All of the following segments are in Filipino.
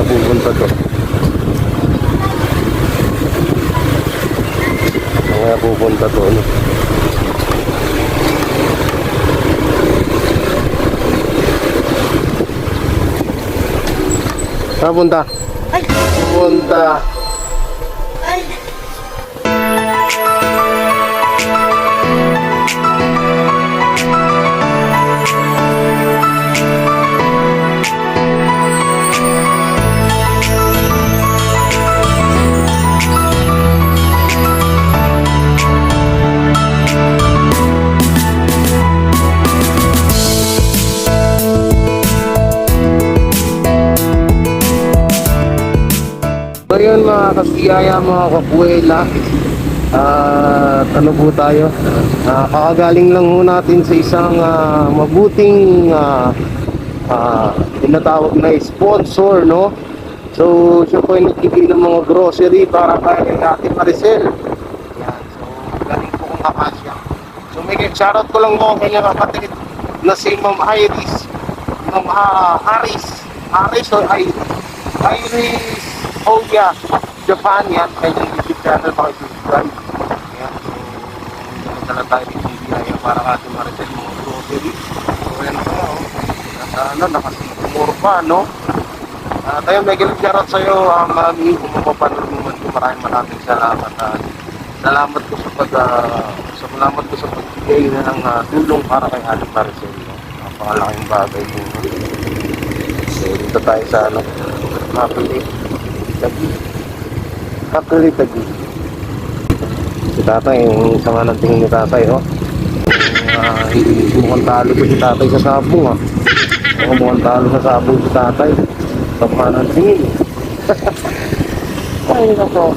pupunta to? Saan kaya pupunta to, ano? Saan punta? Ay! Punta. Ay! Ngayon mga kabiyaya, mga kapuela, ano po tayo? Kakagaling lang ho natin sa isang mabuting tinatawag na sponsor, no? So siya po ay nagbigay ng mga grocery para kay Ate Maricel. Yan, so galing po kong kakasya. So may shoutout ko lang po kay kapatid na si Ma'am Iris, Ma'am Iris or Iris Oya Japan, yan, kanyang YouTube channel, pakisubscribe. Yan, so dala tayo ng video para ka Ate Maricel mga grocery. So yan po, nakasimur pa, no? Tayo may shoutout sa'yo, Mami, kung mapapanood mo man ko, maraming salamat. Salamat ko sa pagbigay na ng tulong para kay Ate Maricel, no? Napakalaking bagay mo. So dito tayo sa Happily Tagi. Si tatay, yung sama ng tingin ni tatay, oh. Hindi mukhang talo ko si tatay sa sabong, ah. Mukhang talo sa sabong si tatay. Sama ng tingin. Ay, nako.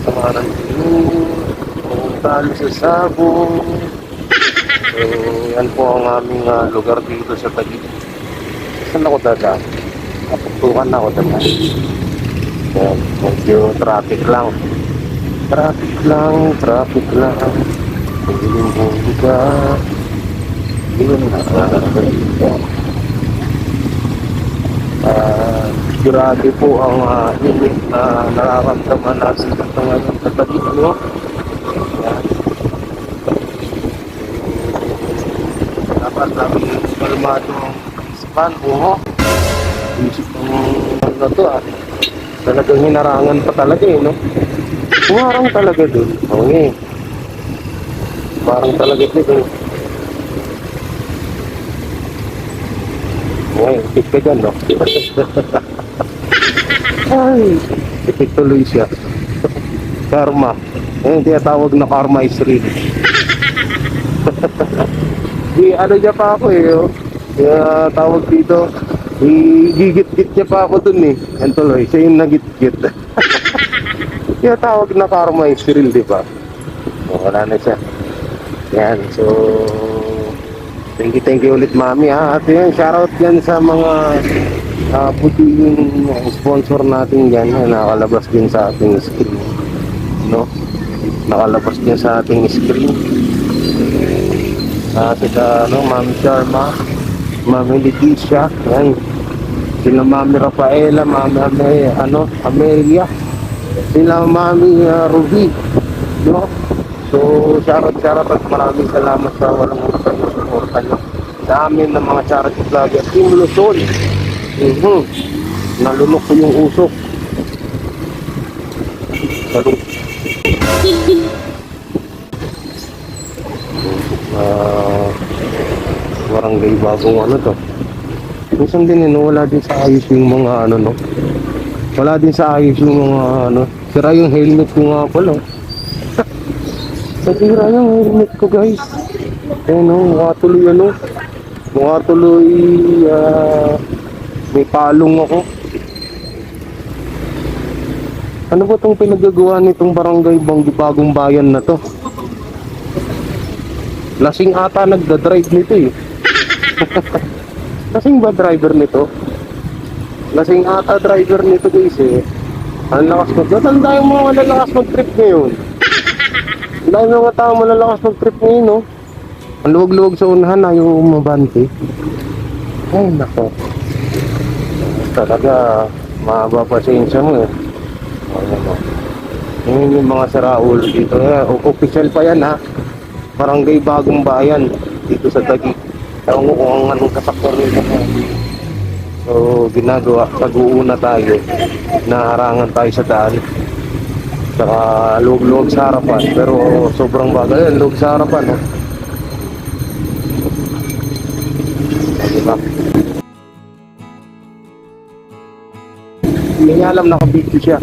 Sama ng tingin. Mukhang talo sa sabong. So, yan po ang aming lugar dito sa Taguig. Saan ako dadaan? Kapuntukan na ako dadaan. Yan, medyo traffic lang. Traffic lang. Hindi ka. Yun na. Grabe po ang init na nararamdaman natin ito ngayon sa Taguig, no? Yan. Dapat namin kalmado ang isipan, isip ng ano to, talagang hinarangan pa talaga, no? Humarang talaga dun. Okay. Humarang talaga dun. Okay, tipid ka dyan, no? Ay, tipid tuloy siya. Karma. Yung tinatawag na karma is real. Ano niya pa ako, oh. Tawag dito, gigit-git niya pa ako dun, eh. Yan tuloy, siya yung nagit-git. Kaya tawag na karma is real, di ba? So, wala na siya. Yan, so thank you ulit, Mami, ha. At yan, shoutout yan sa mga puting sponsor natin dyan, nakalabas din sa ating screen, no? Nakalabas din sa ating screen. Sila, Mami Sharma, Mami Leticia, yan. Sila Mami Rafaela, Mami Amelia, sila Mami Ruby, no? So, shoutout at maraming salamat sa walang husay na suporta nyo sa amin ng mga charity vlogger Team Luzon. Nalunok ko yung usok. Barangay bagong ano to. Minsan din, wala din sa ayos yung mga ano, no? Wala din sa ayos yung mga ano. Sira yung helmet ko nga pala. Sira yung helmet ko, guys. Mukha tuloy may palong ako. Ano ba itong pinagagawa nitong barangay bagong bayan na to? Lasing ata nagda-drive nito, eh. Lasing ba driver nito? Lasing ata driver nito, guys, eh. Ang lakas tanda yung mga lalakas mag-trip ngayon. Dahil mga tao malalakas mag-trip ngayon, no? Ang luwag-luwag sa unahan, ayaw umabante. Ay, nako. Talaga, mahaba pasensya mo eh. Ayan mo. Yun yung mga siraulo dito. Official pa yan ha. Barangay Bagong Bayan dito sa Taguig. Ewan ko kung anong kasaktor nila. So, ginagawa. Pag-uuna tayo. Naharangan tayo sa daan. Saka loob-loob sa harapan. Pero sobrang bagal yan. Loob sa harapan. Diba? Hindi niya alam nakabidyo siya.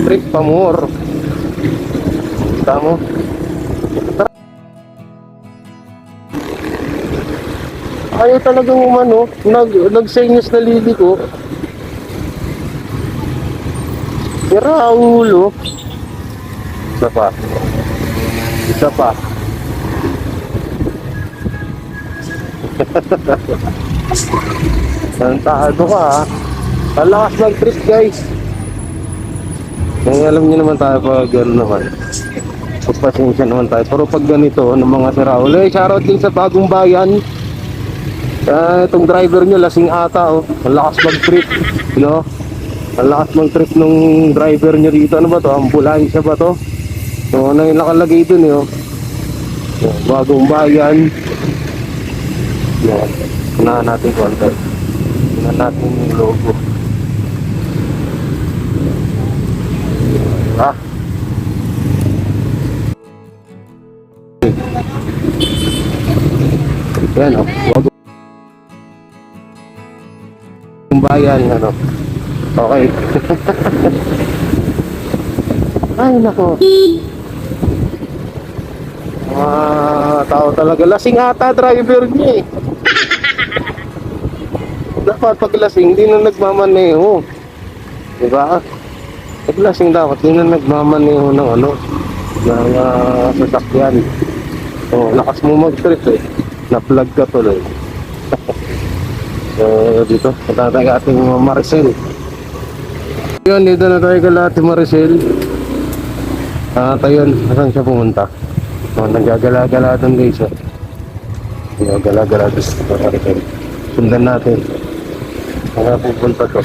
Trip pa more. Kita mo? Ayaw talagang umano. Nag-senyos na lili ko. Sira ulo. Isa pa. Isa pa. Santado ka ha. Talakas mag-trip guys. Kaya alam niyo naman tayo pag gano'n naman. Pagpasensya naman tayo. Pero pag ganito, ng mga siraulo. Shoutout din sa Bagong Bayan. Itong driver nyo, lasing ata oh. Ang lakas mag-trip. You know? Ang lakas mag-trip nung driver nyo dito. Ano ba to? Ambulansya ba to? So, ano yung nakalagay dun eh oh. Bagong Bayan. Yan. Unahan natin konti. Unahan natin yung logo. Ha? Yan o. Bagong Bayan. Ano. Okay. Ay nako. Tao talaga. Lasing ata driver niya eh. Dapat pag lasing, hindi na nagmamaneho. Diba? Pag lasing dapat, hindi na nagmamaneho ng ano, ng sasakyan. So, lakas mo mag-trip eh. Na-plug ka tuloy. So, dito, patatay ka ating Maricel. Yun, dito na tayo kala ating Maricel. Tayo yun, saan siya pumunta? So, naggagala-gala doon guys. Naggagala-gala doon sa Maricel. Sundan natin. Kaya pupunta to.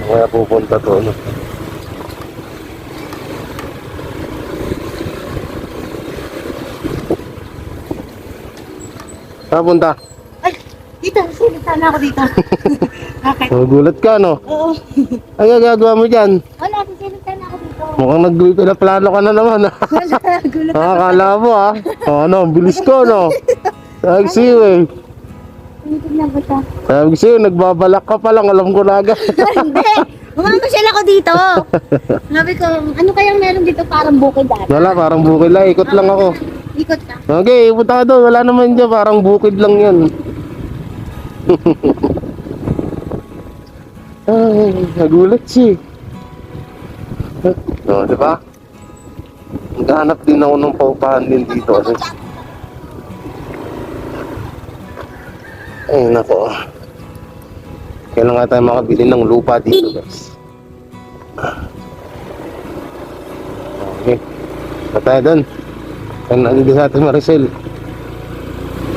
Kaya pupunta to. Ano? Saan punta? Ay, dito. Sinita na ako dito. Okay. Gulat ka no? Oo. Ang gagagawa mo dyan? Wala, sinita na ako dito. Mukhang nagpinaplano ka na naman ha. Wala, gulat ako. Akala mo ha. Ano, bilis ko no? Sabi siyo eh. Tinitignan ko siya. Sabi siyo, nagbabalak ka pa lang. Alam ko na agad. Hindi. Umamasyal ako dito. Sabi ko, ano kayang meron dito parang bukid dati? Wala, parang bukid lang. Ikot lang ako. Ikot ka. Okay, punta ka doon. Wala naman dyan. Parang bukid lang yan. Ay, nagulat siya. No, di ba? Naghahanap din ako ng paupahan din dito. Ay, nako. Kailan nga tayo makabili ng lupa dito, guys. Okay. Pa tayo doon. Kaya nandito sa atin Maricel.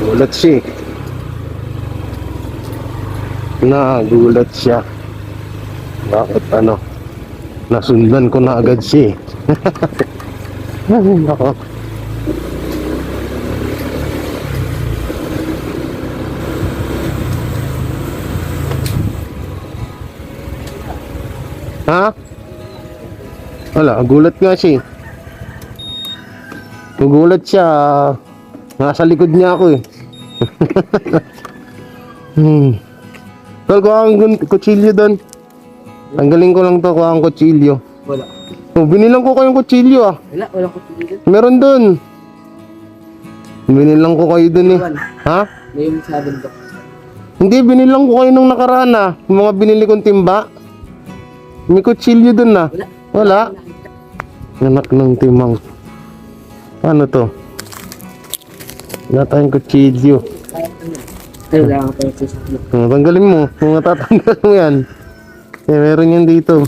Gulat siya. Nagulat siya. Bakit ano? Nasundan ko na agad siya. Ay, nako. Ha? Wala, gulat nga siya. Gugulat siya. Nasa likod niya ako eh. Tol, kuha ang kutsilyo doon. Tanggalin ko lang to, kuha ang kutsilyo. Wala. Oh, binilang ko kayong kutsilyo ah. Walang kutsilyo. Meron doon. Binilang ko kayo doon eh. Ha? May sa bundok. Hindi, binilang ko kayo nung nakaraan ah. Yung mga binili kong timba. May kutsilyo doon na. Wala. Anak ng timang. Ano to? Wala tayong kutsilyo. Ay, wala ka pa yung sasaklo. Tanggalin mo. Kung natatanggal mo yan. Meron yan dito.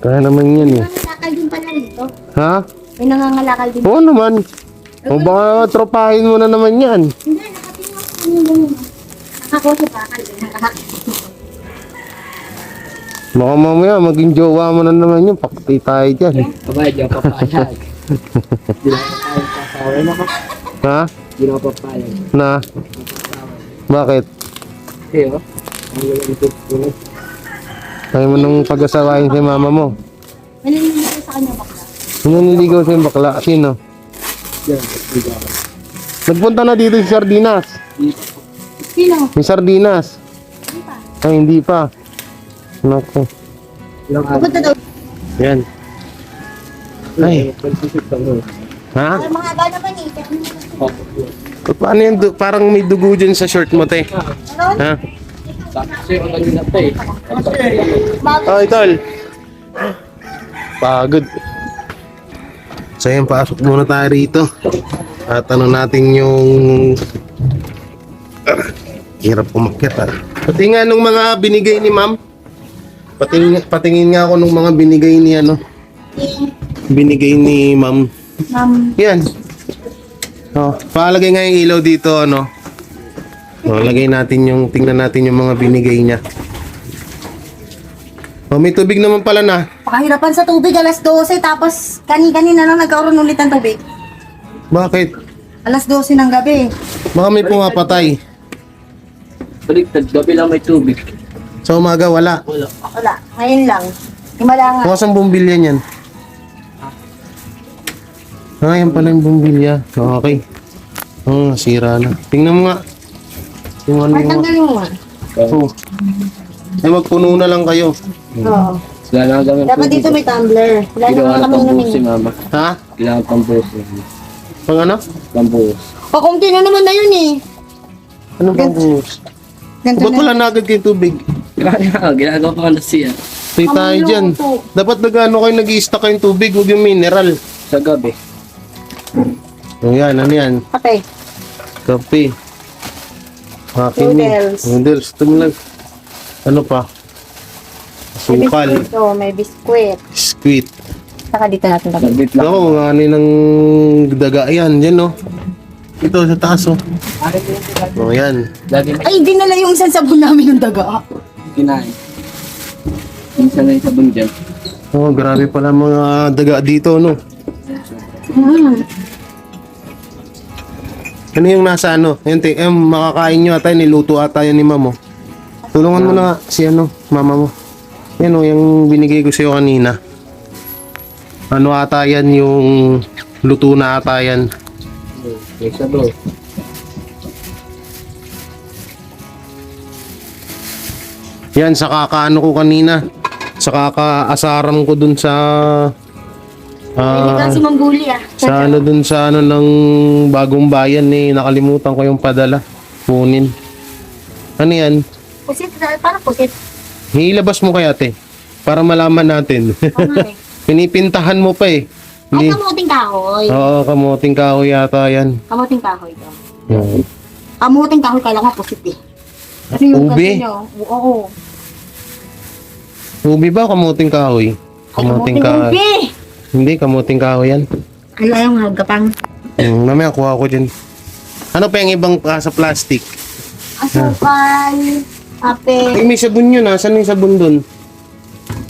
Kaya naman yan eh. Masakal din pala dito. Ha? May nangangalakal din. Oo naman. O baka tropahin mo na naman yan. Hindi, nakatingin ako sa inyo ganun. Nakako sa bakal. Baka mamaya maging jowa mo na naman yun. Pakti tayo dyan. Kabay, di ako papayag. Di na ako papayag sa asawa mo. Ha? Di na ako papayag. Na? Bakit? Eh, oh. Ang galing ito. Kaya mo nang pag-asawain si mama mo. Manilinis ko sa kanya bakla. Sino niligaw sa bakla? Sino? Yan, di ba ako. Nagpunta na dito si Sardinas. Sino? Si Sardinas. Hindi pa. Ay, hindi pa. Naku. Ilang araw. Pupunta daw. Yan. Ay. Pagsisip ka mo. Ha? Ay, mga ba naman eh. Kaya ano naman. Paano yan? Parang may dugo dyan sa short mo, te. Meron? Ha? Kasi ako kanina pa eh. Oh, tol. Pagod. So yan, pasok muna tayo rito. At ano natin yung hirap umakyat ha. Pati nga nung mga binigay ni ma'am. Patingin nga ako nung mga binigay ni ano. Binigay ni ma'am. Ma'am. Yan. Oh, palagay nga yung ilaw dito ano. Oh, lagay natin yung tingnan natin yung mga binigay niya. Oh, may tubig naman pala na. Pakahirapan sa tubig, alas 12, tapos kanina lang nagkaroon ulit ng tubig. Bakit? Alas 12 ng gabi. Baka may pumapatay. Baliktad, gabi lang may tubig. Sa umaga wala. Wala. Wala, ngayon lang. Himala nga. Bukas ang bumbilya niyan. Ah, yan pala yung bumbilya. Okay. Oh, nasira na. Tingnan mo nga. Yung ano Ay, yung... tanggalin mo nga. Oh. Ay, magpuno na lang kayo. Oo. Wala na kami Dapat dito may tumbler. Wala Ginawa naman na kami pambuhos si namin. mama. Ha? Kailangan pambuhos. Pang ano? Pambuhos. Pakunti na naman na yun eh. Ano bang buhos? Ganito Ba't wala na agad kayong tubig? Ginagawa pa ka siya. Say tayo dyan. Dapat nagano kayo nag-i-stock kayong tubig, huwag yung mineral. Sa gabi. Oh, yan, ano yan? Okay. Kape. Akin Noodles. Noodles. Tumlag. Ano pa? May Sukal. biskuit. Oh, may biskuit. Squid. Saka dito natin tabi. Sabit lang. Ako, nga ng daga. Yan, yan no. Ito sa taas oh. Oh, yan. Lagi may Ay, dinala yung isang sabon namin ng daga. kinain. Minsan na yung sabon dyan. Oh, grabe pala mga daga dito no. Ano yung nasa ano? Yan, makakain nyo ata, niluto ata yan ni mama mo. Tulungan mo na nga si ano, mama mo. Yan o, yung binigay ko sa'yo kanina. Ano ata yan, yung luto na ata yan. May sabon. Yan, sa kakaano ko kanina. Sa kakaasaran ko dun sa... Hindi si Mangguli ah. sa ano dun sa ano ng bagong bayan eh, nakalimutan ko yung padala. Kunin. Ano yan? Pusit, parang pusit. Hilabas mo kaya te. Para malaman natin. Oo nga eh. Pinipintahan mo pa eh. Ay, kamuting kahoy. Oo, kamuting kahoy yata yan. Kamuting kahoy to. Oo. Kamuting kahoy, kala ko pusit eh. Kasi yung Ubi? kasi nyo, oo. Ubi ba o kamuting kahoy? Ay, kamuting ubi! Hindi, kamuting kahoy yan. Ala yung hagapang. Mamaya kuha ko dyan. Ano pa yung ibang sa plastic? Asukal, Ay, ape, may sabon yun ha. Saan yung sabon dun?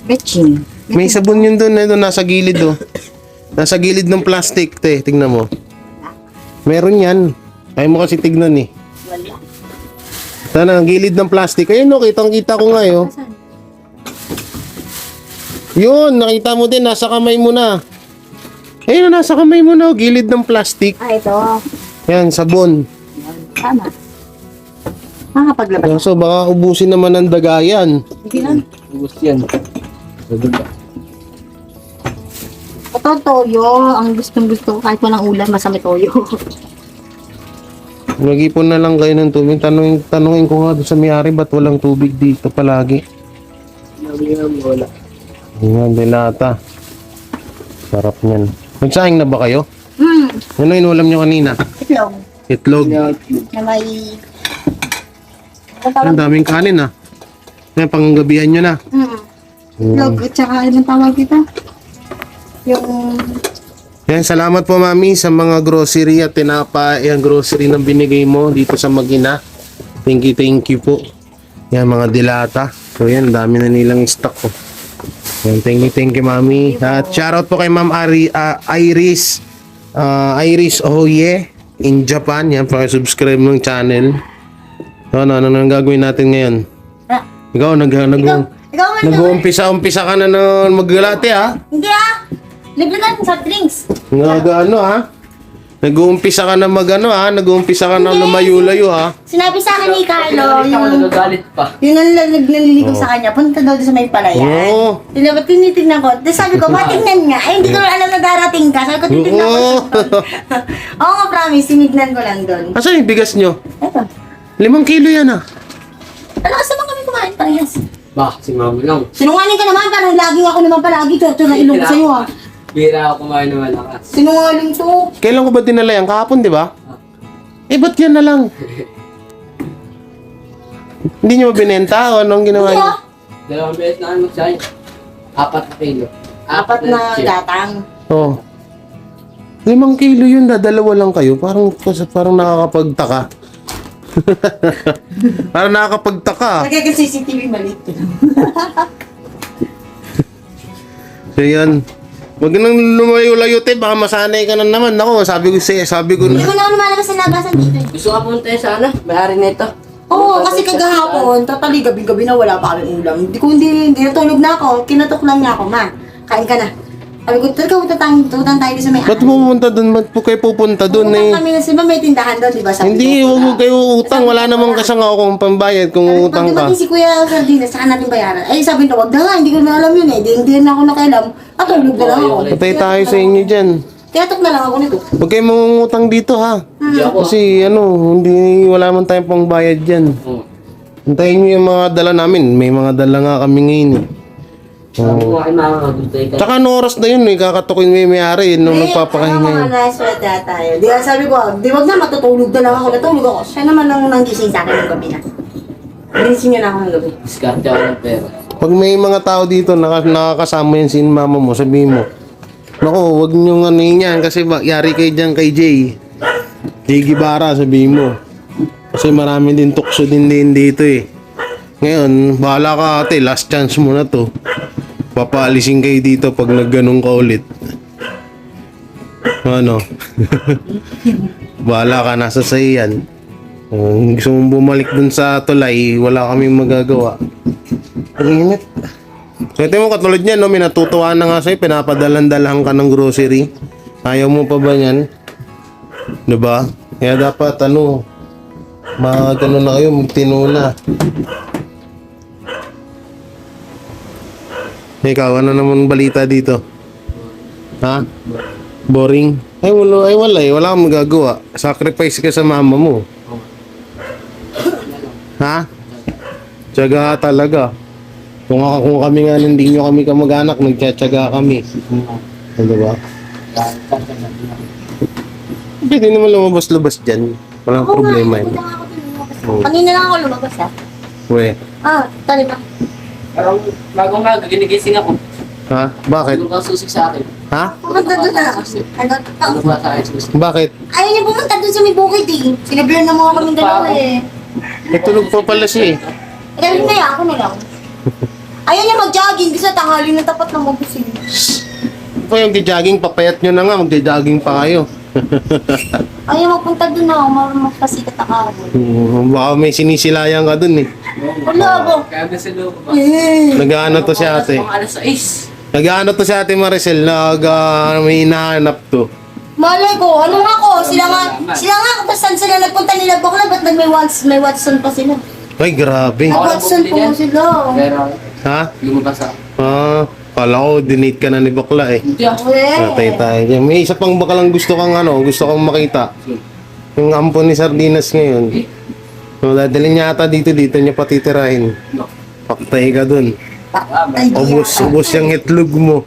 betchin. May sabon yun dun. Ito, nasa gilid oh. Nasa gilid ng plastic, te. Tignan mo. Meron yan. Ayaw mo kasi tignan eh. Wala. Sana, ang gilid ng plastic. Ayun no, kitang-kita ko nga yun. Asan? Yun, nakita mo din, nasa kamay mo na. Ayun, nasa kamay mo na, oh, gilid ng plastic. Ah, ito. Yan, sabon. Tama. Makakapaglabas. So, baka ubusin naman ng daga yan. Hindi lang. Ubus yan. Sabon ba? Ito, toyo. Ang gustong-gusto ko kahit walang ulam, masama toyo. Mag-ipon na lang kayo ng tubig. Tanungin ko nga doon sa may-ari, ba't walang tubig dito palagi? Lagi nga wala. Yan, delata. Sarap niyan. Nagsahing na ba kayo? Ano yung inulam nyo kanina? Itlog. Itlog. Na may... Ang daming kanin ah. Ngayon, panggabihan nyo na. Itlog at saka ano tawag dito? Yung Yan, salamat po mami sa mga grocery at tinapay, yung grocery na binigay mo dito sa Magina. Thank you po. Yan, mga dilata. So yan, dami na nilang stock ko. Yan, thank you mami. At shoutout po kay Ma'am Iris. Iris Oye in Japan. Yan, subscribe ng channel. Ano gagawin natin ngayon? Ah, Ikaw, ikaw man nag-uumpisa ka na maglate ha? Hindi libre ka sa drinks. Ano ha? Nag-uumpisa ka na nag-uumpisa ka na lumayo-layo ha? Sinabi sa akin ni Carlo, Ako nagagalit pa. yun ang naliligo sa kanya, punta daw doon sa may palayan. Oo. Diba, tinitignan ko. Tapos sabi ko, matignan nga. Ay, hindi ko alam na darating ka. Sabi ko, titignan ko. Oo. Oo nga, promise. Tinignan ko lang doon. Asan yung bigas nyo? Eto. 5 kilo yan ah. Talakas naman kami kumain parehas. Ba, si Mami lang. Sinungaling ka naman. Parang lagi ako naman palagi. Torto na ilong ko sa'yo ha. Bira ako kumain na malakas. Sinungaling to. Kailan ko ba dinala yan? Kahapon, di ba? Ba't yan na lang? Hindi nyo ba binenta o anong ginawa Hindi nyo? 2 beses na magsayin. 4 na kilo. 4 na chip. gatang. Oo. 5 kilo yun, dalawa lang kayo. Parang nakakapagtaka. Parang nakakapagtaka. Lagay ka CCTV maliit. So yan. Huwag nang lumayo-layo te, baka masanay ka na naman. Ako, sabi ko Hindi na. mo na ako lumalabas sa labasan dito. Gusto ka punta sana? May-ari na ito. Oo, kasi kagahapon, totally gabi-gabi na wala pa kami ulam. Hindi natulog na ako. Kinatok lang niya ako, ma. Kain ka na. Sabi ko, talaga utang tayo sa may Ba't pupunta doon? Ba't po kayo pupunta doon eh? Utang kami na siya, may tindahan doon, di ba? Sabi Hindi, ko, huwag kayo utang. Wala namang kasang ako kung pambayad kung Sabi ko, utang pag ka. dumating si Kuya Sardinas, saka natin bayaran. Ay, sabi ko, wag na nga, hindi ko na alam yun eh. Hindi na ako nakailam. At tulog na lang ako. Patay tayo sa inyo dyan. Tiyatok na lang ako nito. Huwag kayo mangungutang dito ha. Hindi ako. Kasi wala man tayong pangbayad dyan. Oo. Hintayin nyo yung mga dala namin. May mga dala nga kami ngayon eh. Sabi ko kay Mama, magbutay ka. Tsaka ano oras na yun eh, kakatukin mo yung may-ari nung nagpapakahinga Ay, yun. mga naswata tayo. Di ba sabi ko, di wag na matutulog na lang ako. Natulog ako. Siya naman ang nanggising sa akin ng gabi na. Gising niya na ako ng gabi. Diskarte ako ng pera. Pag may mga tao dito nakakasama yan si mama mo, sabihin mo, naku, huwag nyo ano yan kasi yari kayo dyan kay Jay. Jay Gibara, sabihin mo. Kasi marami din tukso din dito eh. Ngayon, bahala ka ate, last chance mo na to. Papaalisin kayo dito pag nagganong ka ulit. Ano? Bahala ka, nasa sa'yo yan. Kung gusto mong bumalik dun sa tulay, wala kaming magagawa. Ang init. Ito mo katulad niyan, no? May natutuwa na nga sa'yo, pinapadalan-dalahan ka ng grocery. Ayaw mo pa ba yan? Diba? Kaya dapat, na kayo, magtinula. Ikaw, ano naman balita dito? Ha? Boring? Ay, wala eh. Wala kang magagawa. Sacrifice ka sa mama mo. Ha? Tiyaga talaga. Kung kami nga hindi nyo kami kamag-anak, nagtsatsaga kami. Ano ba? Pwede naman lumabas-labas dyan. Walang problema yun. Oo. Kanina lang ako lumabas ha. We. Tali ba? Parang bagong maga, ginigising ako. Ha? Bakit? Siguro ka susik sa akin. Ha? Pumunta doon na. Ano ba sa akin susik? Bakit? Ayaw niya pumunta doon sa may bukid eh. Sinabihan na mga kami dalawa eh. Nagtulog pa pala siya eh. Galing na yan, ako na lang. Ayaw niya mag-jogging kasi tanghali na tapat ng magising. Pa yung jogging, papayat nyo na nga, magja-jogging pa kayo. Ayaw magpunta doon na, magpasikat ako. Baka may sinisilayan ka dun eh. Wala ba? Kaya na sa loob pa. Nag-ano to si ate. Mga alas 6. Nag-ano to si ate Maricel, may hinahanap to. Malay ko, ano nga ko? Sila nga, kung saan sila nagpunta nila bakla, ba't may Watson pa sila? Ay, grabe. Watson po sila. Pero, Ha? lumabas ako. Kala ko, dinate ka na ni bakla eh. Hindi ako. Patay tayo dyan. May isa pang bakalang gusto kang makita. Yung ampo ni Sardinas ngayon. So, dadalhin niya ata dito niya patitirahin. Paktay ka dun. Ay, Ubus yung itlog mo.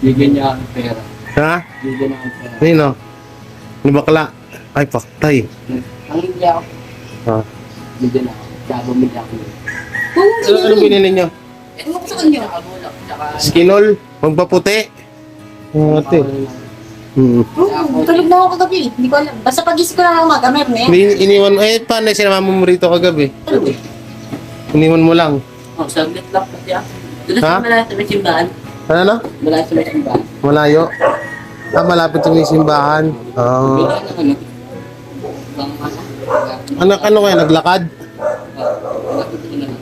Bigyan niya ako ng pera. Ha? Bigyan ako ng pera. Nino? Ni bakla? Ay, paktay. Ang hindi ako. Ha? Bigyan ako. Kaya bumili ako. Ano binili niyo? Ano ko sa kanya? Nakabulak. Skinol, magpaputi. Ate. Tulog na ako kagabi. Hindi ko alam. Basta pag-isip ko lang umaga, meron na yan. Hindi, iniwan, paano sinama mo rito kagabi? Tulog eh. Iniwan mo lang. Oh, saglit lang pati ako. Doon Ha? sa malapit sa may simbahan. Ano na? Malapit sa may simbahan. Malayo? Malapit sa may simbahan. Wala na ano. Bang ano. Ano kaya, naglakad? Malapit ko na lang.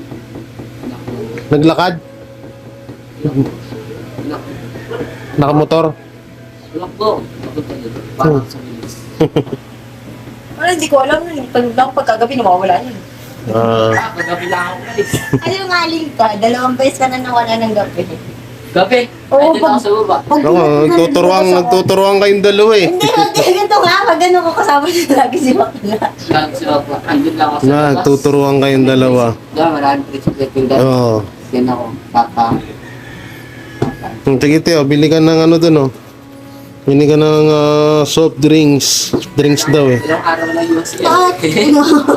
Naglakad? Nakamotor? Lakbo. Parang sa bilis. Wala, hindi ko alam. Tulog na ako pagkagabi, nawawala yun. Kagabi lang ako umalis. Ano yung aling ka? 2 beses ka na nawala ng gabi. Gabi. Oo, Ay, dito ako sa baba. Pag Nagtuturuan kayong dalawa eh. Hindi, ganito nga. Pag gano'n ko kasama siya lagi si Bakla. Lagi sa baba. Andun lang ako sa labas. Nagtuturuan kayong dalawa. Maraming tricycle yung dati. Oo. Yan ako. Papa. Sige Teo, bili ka ng ano dun oh. Bili ka ng soft drinks. Drinks daw eh. Ilang araw na yun siya.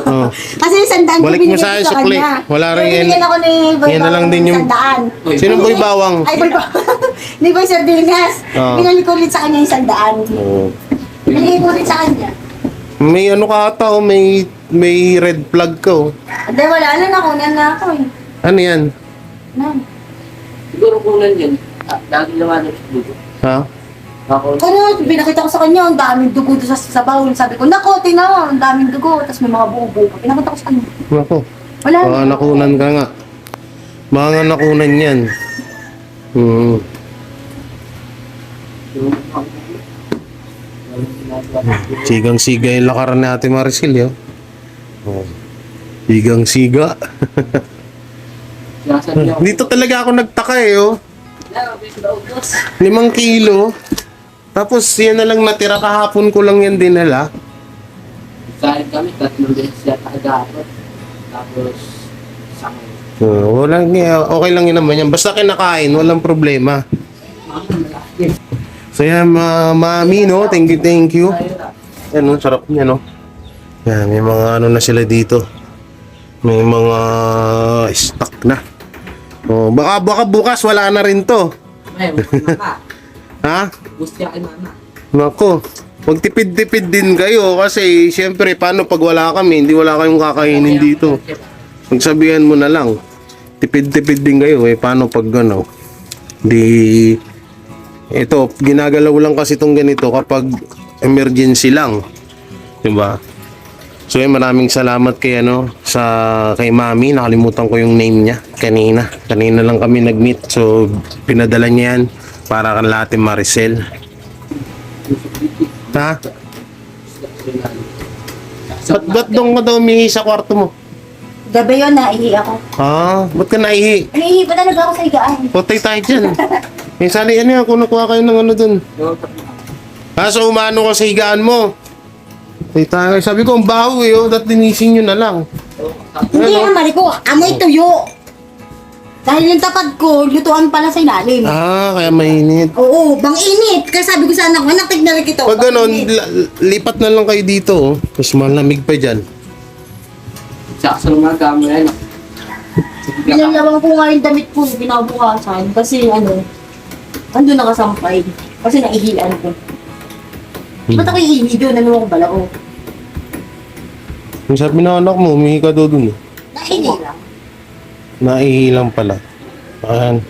Oh. Kasi isang daan ko Balik mo binigay sa akin, sa sukli. kanya. Wala rin yan. Binigyan ako ni Boy Yan na lang Bawang din yung- 100. Sino Boy Bawang? Ay, Boy Bawang. Ni Boy Sardinas. Oo. Binalik ko ulit sa kanya yung 100. Oh. Binigay ko ulit sa kanya. May ano ka ata oh, may red flag ka oh. Hindi, wala na. Nakunan na ako eh. Ano yan? Nan. Siguro kunan yun. Lagi naman ang dugo. Ha? Ako. Ano, binakita ko sa kanya, ang daming dugo doon sa bowl. Sabi ko, nako, tingnan mo, ang daming dugo. Tapos may mga buo-buo pa. Pinakita ko sa kanya. Nako. Wala Baka na. nakunan ka nga. Baka nakunan yan. Hmm. Sigang-siga yung lakaran ni Ate Maricel yo. Oh. Sigang-siga. Sinasabi niya ako. Dito talaga ako nagtaka eh oh. 5 kilo. Tapos yan na lang natira kahapon ko lang yan dinala. Kain kami, 3 beses yata agapot. Tapos, sakay. Okay lang yun naman yan. Basta kinakain, walang problema. So yan, mami, no? Thank you. Yan, no? Sarap niya, no? Yan, may mga ano na sila dito. May mga stock na. Oh, baka bukas wala na rin to. Ay, mama. Ha? Gusto niya kay mama. Nako, magtipid-tipid din kayo kasi syempre paano pag wala kami, hindi wala kayong kakainin dito. Magsabihan mo na lang. Tipid-tipid din kayo eh. Paano pag ano? Ito, ginagalaw lang kasi itong ganito kapag emergency lang. Diba? So maraming salamat kay kay Mami. Nakalimutan ko yung name niya kanina. Kanina lang kami nag-meet. So pinadala niya yan para kan Ate Maricel. Ha? Ba't doon ka daw umihi sa kwarto mo? Gabi yun, naihi ako. Ba't ka naihi? Naihi pa talaga ako sa higaan. Potay tayo dyan. Sali ano yan, kung nakuha kayo ng ano dun. So umano ka sa higaan mo. Potay tayo. Sabi ko, ang baho eh, dapat linisin nyo na lang. Hindi naman ko, amoy tuyo. Dahil yung tapad ko, lutuan pala sa ilalim. Kaya mainit. Oo, bang init. Kaya sabi ko sa anak ko, anak, tignan rin kita. Pag ganon, lipat na lang kayo dito. Oh. Tapos malamig pa dyan. Sakso nga kami yan. Nilalawang ko nga yung damit ko, binabukasan. Kasi ando nakasampay. Kasi naihilan ko. Ba't ako ihihi doon? Ano ako bala ko? Yung sabi na anak mo, umihi ka daw dun. Eh. Naihi lang. Naihi lang pala. Ayan.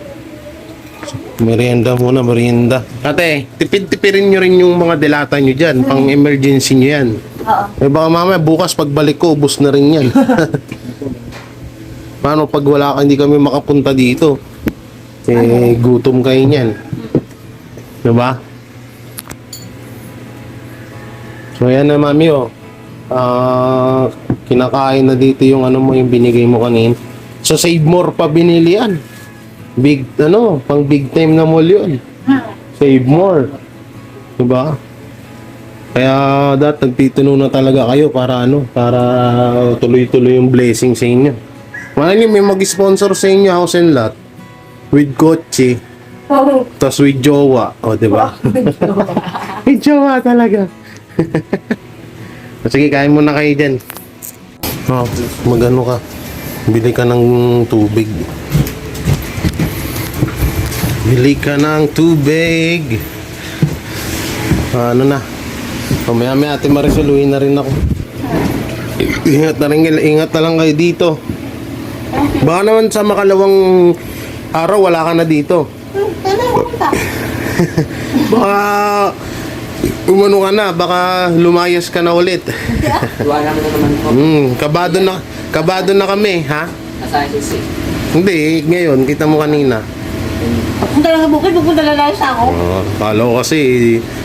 Merienda muna, merienda. Ate, tipid-tipirin nyo rin yung mga delata nyo dyan. Pang emergency nyo yan. Oo. Baka mamaya bukas pagbalik ko, ubos na rin yan. Paano pag wala ka, hindi kami makapunta dito? Gutom kayo niyan. Diba? So yan na mami oh. Kinakain na dito yung yung binigay mo kanina. Sa Save More pa binili yan. Pang big time na mall yun. Save More. Diba? Kaya nagtitino na talaga kayo para para tuloy-tuloy yung blessing sa inyo. Malay may mag-sponsor sa inyo, house and lot with kotse, Oo. tas with jowa, diba? With jowa talaga. Sige, kain muna kayo dyan. Magano ka, bili ka ng tubig. Bili ka ng tubig. Ano na? Mamaya Ate Marisol, uwi na rin ako. Ingat na lang kayo dito. Baka naman sa makalawang araw wala ka na dito. Baka umano ka na, baka lumayas ka na ulit. Iwanan mo na naman po. Kabado na kami, ha? Nasa ICC. Hindi, ngayon, kita mo kanina. Pupunta lang sa bukid, pupunta lang sa ako. Kala ko kasi,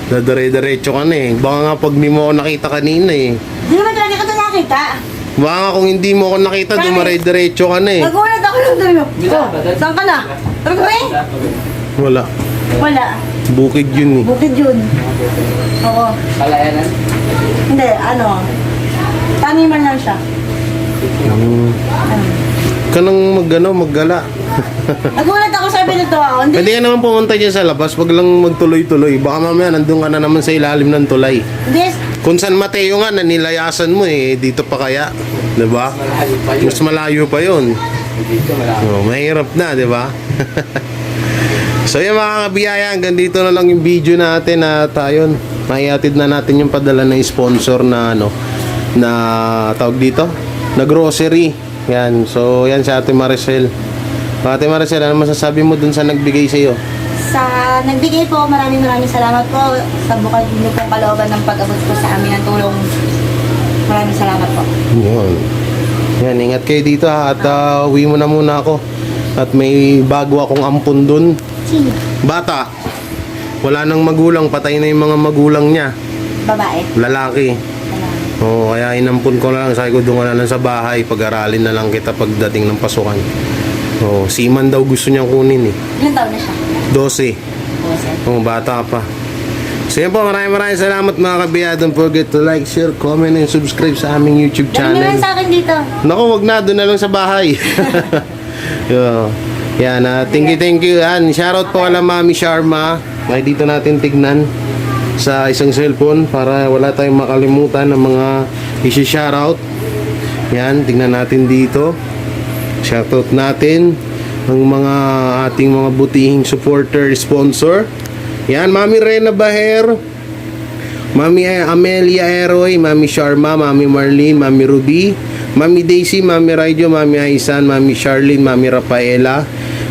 dadire-diretso ka na eh. Baka nga pag di mo ako nakita kanina eh. Hindi naman talaga kita nakita. Baka nga kung hindi mo ako nakita, dumare-diretso ka na eh. Nagulat ako ng dami mo. Oh, saan ka na? Sabi ko eh? Wala. Wala. Bukid yun eh. Bukid yun. Oo. Palayanan. Hindi, ano. Taniman lang siya. Ka nang maggala. Nagulat ako, sabi nito ako. Hindi. Pwede ka naman pumunta dyan sa labas, wag lang magtuloy-tuloy. Baka mamaya nandun ka na naman sa ilalim ng tulay. Hindi. Kung San Mateo nga, nanilayasan mo eh, dito pa kaya? Diba? Malayo pa yun. Mas malayo pa yun. Dito malayo. Mahirap na, diba? So yung mga kabiyaya, hanggang dito na lang yung video natin at ayun, maihatid na natin yung padala ng sponsor na na tawag dito, na grocery. Yan, so yan si Ate Maricel. Ate Maricel, ano masasabi mo dun sa nagbigay sa iyo? Sa nagbigay po, maraming salamat po sa bukal niyo pong kalooban ng pag-abot po sa amin ng tulong. Maraming salamat po. Yun. Yan, ingat kayo dito ha, at uwi mo na muna ako. At may bago akong ampun dun. Sino? Bata. Wala nang magulang, patay na yung mga magulang niya. Babae. Lalaki. Oo, kaya inampun ko na lang. Sabi ko, doon ka na lang sa bahay. Pag-aralin na lang kita pagdating ng pasukan. Oo, seaman daw gusto niyang kunin eh. Ilan taon na siya? 12. Oo, bata pa. So yan po, maraming salamat mga kabiya. Don't forget to like, share, comment, and subscribe sa aming YouTube Dami channel. naman sa akin dito. Naku, wag na. Doon na lang sa bahay. Yo. Yan, thank you. And shoutout po kala Mami Sharma. May dito natin tignan sa isang cellphone para wala tayong makalimutan ng mga isi-shoutout. Yan, tignan natin dito. Shoutout natin ang mga ating mga butihing supporter, sponsor. Yan, Mami Rena Baher, Mami Amelia Eroy, Mami Sharma, Mami Marlene, Mami Ruby, Mami Daisy, Mami Raijo, Mami Aisan, Mami Charlene, Mami Rafaela,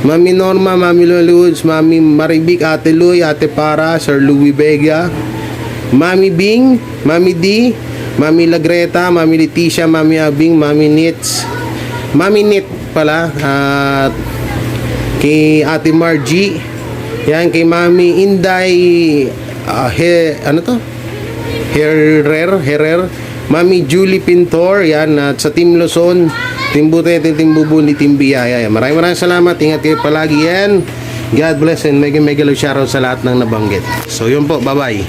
Mami Norma, Mami Luluds, Mami Maribik, Ate Luy, Ate Para, Sir Louis Vega, Mami Bing, Mami D, Mami Lagreta, Mami Leticia, Mami Abing, Mami Nits, Mami Nit pala, at kay Ate Margie, yan, kay Mami Inday, Herer, Mami Julie Pintor, yan, at sa Team Luzon, Team Butete, Team Bubuli, Team Biyaya. Yan. Maraming salamat, ingat kayo palagi yan. God bless and mega love shoutout sa lahat ng nabanggit. So yun po, bye bye.